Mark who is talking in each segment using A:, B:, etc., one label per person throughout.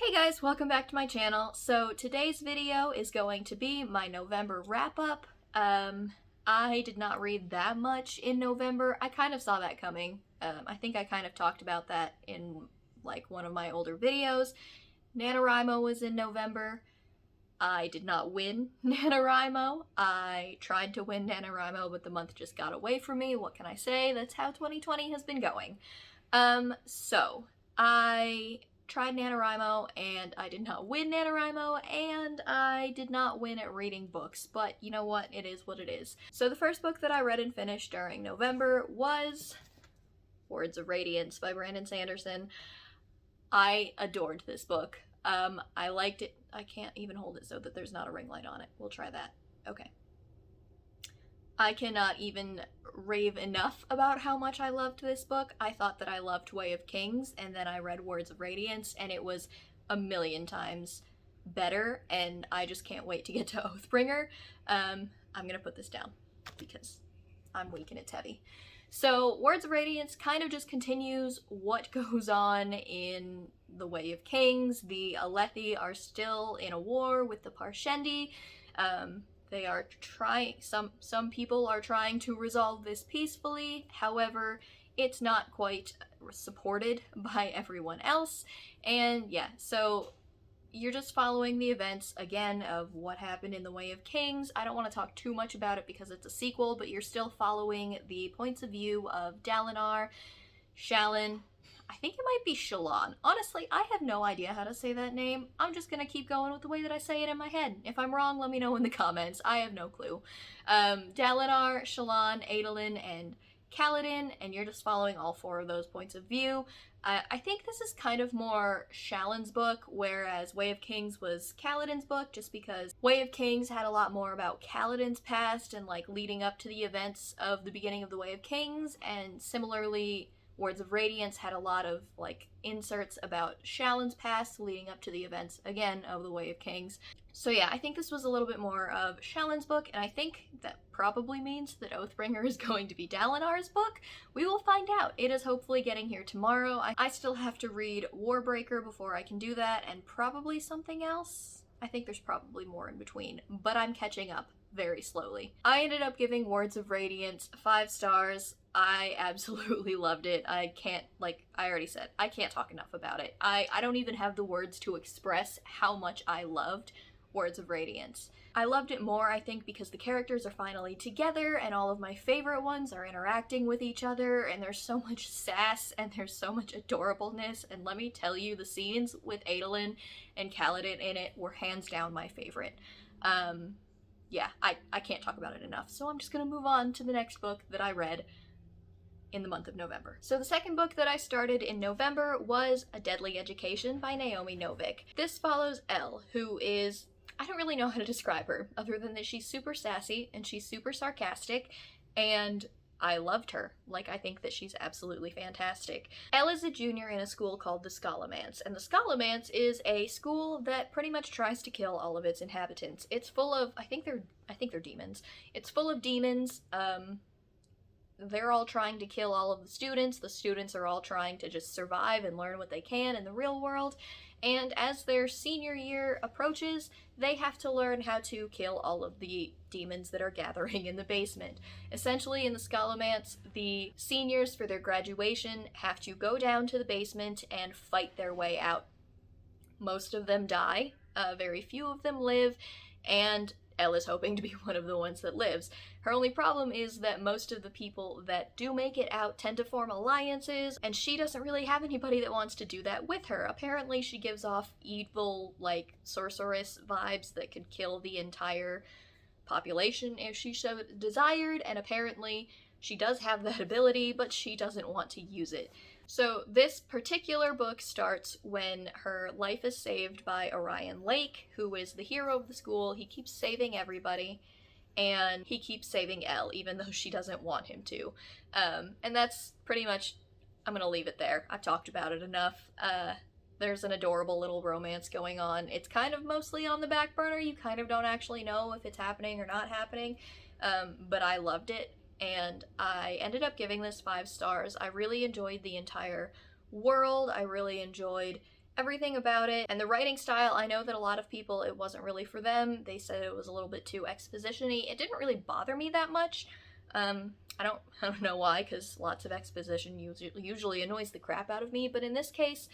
A: Hey guys, welcome back to my channel. So today's video is going to be my November wrap-up. I did not read that much in November. I kind of saw that coming. I think I kind of talked about that in like one of my older videos. NaNoWriMo was in November. I did not win NaNoWriMo. I tried to win NaNoWriMo, but the month just got away from me. What can I say? That's how 2020 has been going. So I tried NaNoWriMo and I did not win NaNoWriMo, and I did not win at reading books, but you know what? It is what it is. So the first book that I read and finished during November was Words of Radiance by Brandon Sanderson. I adored this book. I liked it. I can't even hold it so that there's not a ring light on it. We'll try that. Okay. I cannot even rave enough about how much I loved this book. I thought that I loved Way of Kings, and then I read Words of Radiance, and it was a million times better, and I just can't wait to get to Oathbringer. I'm gonna put this down because I'm weak and it's heavy. So Words of Radiance kind of just continues what goes on in the Way of Kings. The Alethi are still in a war with the Parshendi. They are trying, some people are trying to resolve this peacefully. However, it's not quite supported by everyone else. And yeah, so you're just following the events again of what happened in the Way of Kings. I don't want to talk too much about it because it's a sequel, but you're still following the points of view of Dalinar, Shallan. I think it might be Shallan. Honestly, I have no idea how to say that name. I'm just gonna keep going with the way that I say it in my head. If I'm wrong, let me know in the comments. I have no clue. Dalinar, Shallan, Adolin, and Kaladin, and you're just following all four of those points of view. I think this is kind of more Shallan's book, whereas Way of Kings was Kaladin's book, just because Way of Kings had a lot more about Kaladin's past and like leading up to the events of the beginning of the Way of Kings, and similarly Words of Radiance had a lot of like inserts about Shallan's past leading up to the events again of the Way of Kings. So yeah, I think this was a little bit more of Shallan's book, and I think that probably means that Oathbringer is going to be Dalinar's book. We will find out. It is hopefully getting here tomorrow. I still have to read Warbreaker before I can do that, and probably something else. I think there's probably more in between, but I'm catching up very slowly. I ended up giving Words of Radiance 5 stars. I absolutely loved it. I can't, like I already said, I can't talk enough about it. I don't even have the words to express how much I loved Words of Radiance. I loved it more, I think, because the characters are finally together and all of my favorite ones are interacting with each other, and there's so much sass and there's so much adorableness, and let me tell you, the scenes with Adolin and Kaladin in it were hands down my favorite. Yeah, I can't talk about it enough, so I'm just gonna move on to the next book that I read in the month of November. So the second book that I started in November was A Deadly Education by Naomi Novik. This follows Elle, who is, I don't really know how to describe her, other than that she's super sassy and she's super sarcastic, and I loved her. Like, I think that she's absolutely fantastic. Elle is a junior in a school called the Scholomance, and the Scholomance is a school that pretty much tries to kill all of its inhabitants. It's full of, I think they're demons. It's full of demons. They're all trying to kill all of the students. The students are all trying to just survive and learn what they can in the real world. And as their senior year approaches, they have to learn how to kill all of the demons that are gathering in the basement. Essentially, in the Scholomance, the seniors for their graduation have to go down to the basement and fight their way out. Most of them die, very few of them live, and Elle is hoping to be one of the ones that lives. Her only problem is that most of the people that do make it out tend to form alliances, and she doesn't really have anybody that wants to do that with her. Apparently she gives off evil, like, sorceress vibes that could kill the entire population if she so desired, and apparently she does have that ability, but she doesn't want to use it. So this particular book starts when her life is saved by Orion Lake, who is the hero of the school. He keeps saving everybody, and he keeps saving Elle, even though she doesn't want him to. And that's pretty much, I'm gonna leave it there. I've talked about it enough. There's an adorable little romance going on. It's kind of mostly on the back burner. You kind of don't actually know if it's happening or not happening, but I loved it. And I ended up giving this 5 stars. I really enjoyed the entire world. I really enjoyed everything about it. And the writing style, I know that a lot of people, it wasn't really for them. They said it was a little bit too exposition-y. It didn't really bother me that much. I don't know why, because lots of exposition usually annoys the crap out of me, but in this case,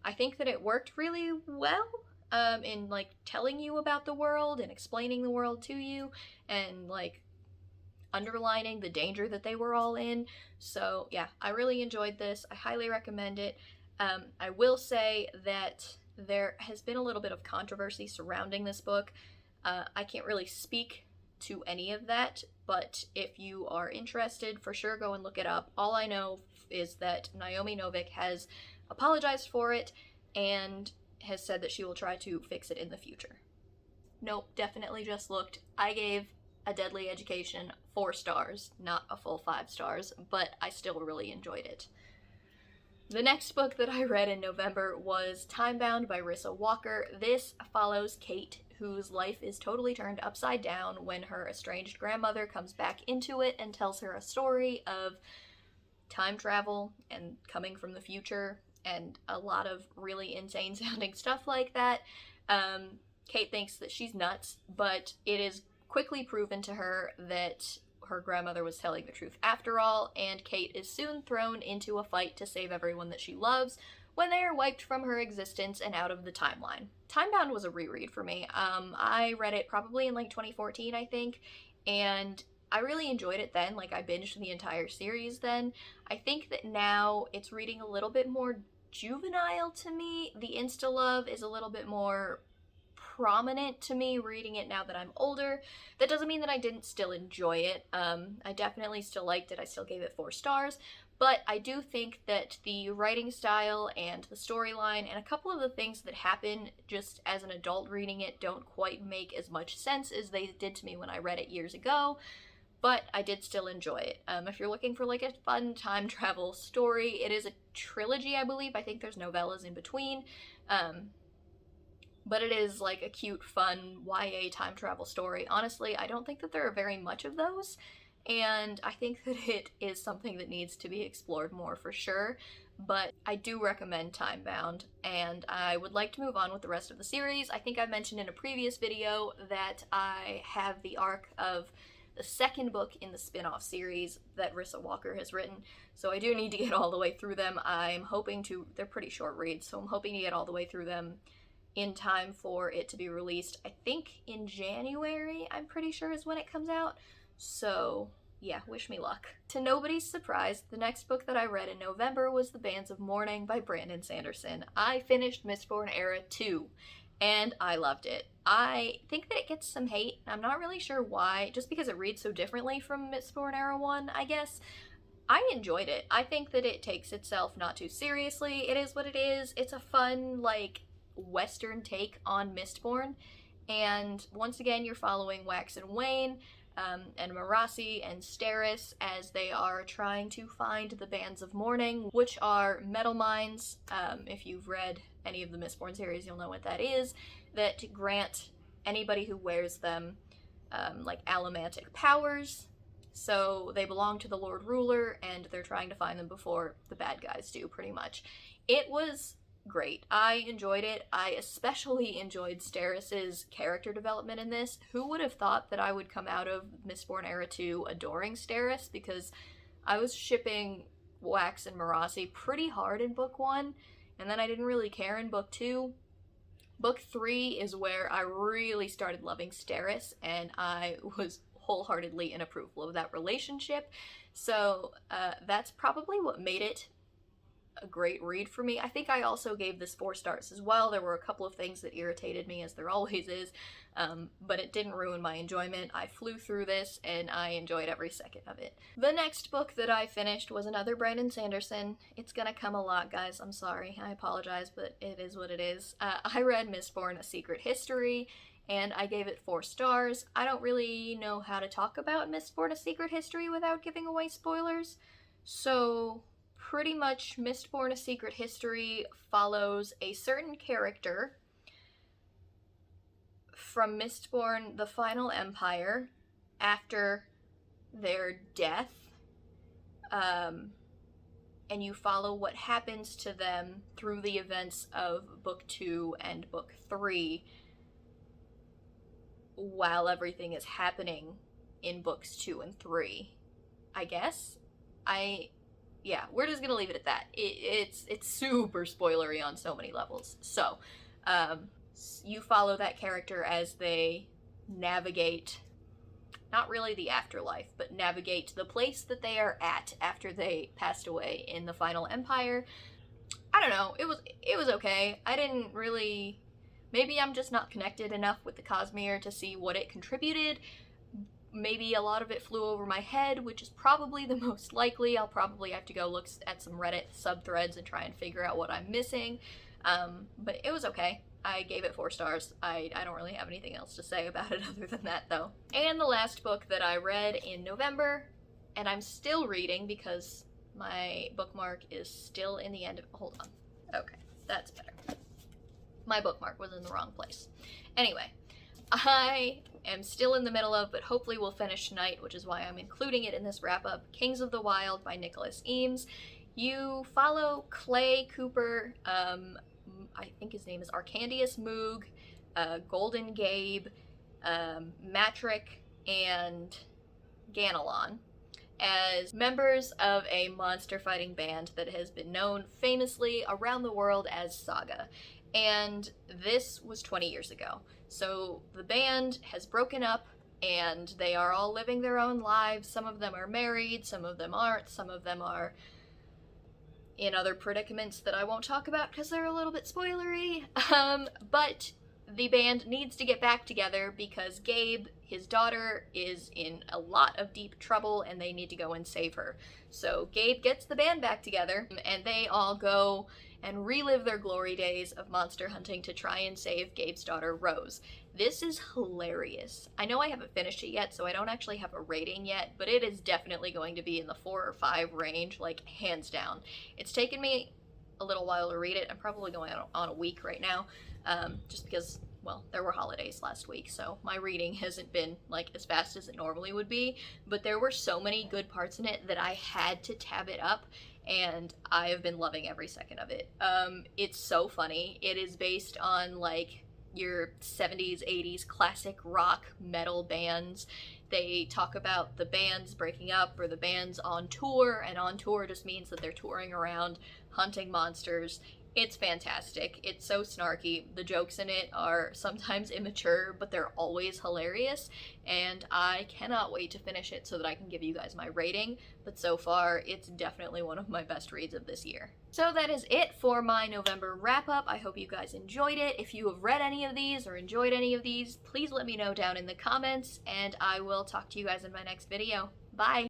A: I think that it worked really well in like telling you about the world and explaining the world to you and like underlining the danger that they were all in. So yeah, I really enjoyed this. I highly recommend it. I will say that there has been a little bit of controversy surrounding this book. I can't really speak to any of that, but if you are interested, for sure go and look it up. All I know is that Naomi Novik has apologized for it and has said that she will try to fix it in the future. Nope, definitely just looked. I gave A Deadly Education 4 stars, not a full 5 stars, but I still really enjoyed it. The next book that I read in November was Timebound by Rissa Walker. This follows Kate, whose life is totally turned upside down when her estranged grandmother comes back into it and tells her a story of time travel and coming from the future and a lot of really insane sounding stuff like that. Kate thinks that she's nuts, but it is quickly proven to her that her grandmother was telling the truth after all, and Kate is soon thrown into a fight to save everyone that she loves when they are wiped from her existence and out of the timeline. Timebound was a reread for me. I read it probably in like 2014, I think, and I really enjoyed it then. Like, I binged the entire series then. I think that now it's reading a little bit more juvenile to me. The insta-love is a little bit more prominent to me reading it now that I'm older. That doesn't mean that I didn't still enjoy it. I definitely still liked it. I still gave it 4 stars. But I do think that the writing style and the storyline and a couple of the things that happen just as an adult reading it don't quite make as much sense as they did to me when I read it years ago. But I did still enjoy it. If you're looking for like a fun time travel story, it is a trilogy, I believe. I think there's novellas in between. But it is like a cute, fun YA time travel story. Honestly, I don't think that there are very much of those, and I think that it is something that needs to be explored more for sure. But I do recommend Timebound, and I would like to move on with the rest of the series. I think I mentioned in a previous video that I have the arc of the second book in the spin-off series that Rissa Walker has written, so I do need to get all the way through them. I'm hoping to, they're pretty short reads, so I'm hoping to get all the way through them in time for it to be released. I think in January, I'm pretty sure, is when it comes out. So yeah, wish me luck. To nobody's surprise, the next book that I read in November was The Bands of Mourning by Brandon Sanderson. I finished Mistborn Era 2, and I loved it. I think that it gets some hate. I'm not really sure why, just because it reads so differently from Mistborn Era 1, I guess. I enjoyed it. I think that it takes itself not too seriously. It is what it is. It's a fun, like, Western take on Mistborn, and once again you're following Wax and Wayne and Marasi and Steris as they are trying to find the Bands of Mourning, which are metal mines. If you've read any of the Mistborn series, you'll know what that is, that grant anybody who wears them like allomantic powers. So they belong to the Lord Ruler, and they're trying to find them before the bad guys do, pretty much. It was great. I enjoyed it. I especially enjoyed Steris's character development in this. Who would have thought that I would come out of Mistborn Era 2 adoring Steris, because I was shipping Wax and Marasi pretty hard in book 1, and then I didn't really care in book 2. Book 3 is where I really started loving Steris, and I was wholeheartedly in approval of that relationship. So that's probably what made it a great read for me. I think I also gave this 4 stars as well. There were a couple of things that irritated me, as there always is, but it didn't ruin my enjoyment. I flew through this and I enjoyed every second of it. The next book that I finished was another Brandon Sanderson. It's gonna come a lot, guys. I'm sorry. I apologize, but it is what it is. I read Mistborn: A Secret History, and I gave it 4 stars. I don't really know how to talk about Mistborn: A Secret History without giving away spoilers, so pretty much Mistborn: A Secret History follows a certain character from Mistborn: The Final Empire after their death. and you follow what happens to them through the events of book 2 and book 3 while everything is happening in books 2 and 3, I guess. Yeah, we're just gonna leave it at that. It's super spoilery on so many levels. So, you follow that character as they navigate, not really the afterlife, but navigate the place that they are at after they passed away in the Final Empire. I don't know, it was okay. I didn't really, maybe I'm just not connected enough with the Cosmere to see what it contributed. Maybe a lot of it flew over my head, which is probably the most likely. I'll probably have to go look at some Reddit subthreads and try and figure out what I'm missing. But it was okay. I gave it 4 stars. I don't really have anything else to say about it other than that, though. And the last book that I read in November, and I'm still reading because my bookmark is still in the end of... Hold on. Okay, that's better. My bookmark was in the wrong place. Anyway, I am still in the middle of, but hopefully we'll finish tonight, which is why I'm including it in this wrap-up, Kings of the Wild by Nicholas Eames. You follow Clay Cooper, I think his name is Arcandius Moog, Golden Gabe, Matrick, and Ganelon as members of a monster fighting band that has been known famously around the world as Saga. And this was 20 years ago. So the band has broken up and they are all living their own lives. Some of them are married, some of them aren't, some of them are in other predicaments that I won't talk about because they're a little bit spoilery. But the band needs to get back together because Gabe, his daughter, is in a lot of deep trouble and they need to go and save her. So Gabe gets the band back together and they all go and relive their glory days of monster hunting to try and save Gabe's daughter, Rose. This is hilarious. I know I haven't finished it yet, so I don't actually have a rating yet, but it is definitely going to be in the 4 or 5 range, like hands down. It's taken me a little while to read it. I'm probably going on a week right now, just because, well, there were holidays last week, so my reading hasn't been like as fast as it normally would be, but there were so many good parts in it that I had to tab it up, and I have been loving every second of it. It's so funny. It is based on like your 70s, 80s classic rock metal bands. They talk about the bands breaking up or the bands on tour, and on tour just means that they're touring around hunting monsters. It's fantastic. It's so snarky. The jokes in it are sometimes immature, but they're always hilarious, and I cannot wait to finish it so that I can give you guys my rating, but so far, it's definitely one of my best reads of this year. So that is it for my November wrap-up. I hope you guys enjoyed it. If you have read any of these or enjoyed any of these, please let me know down in the comments, and I will talk to you guys in my next video. Bye!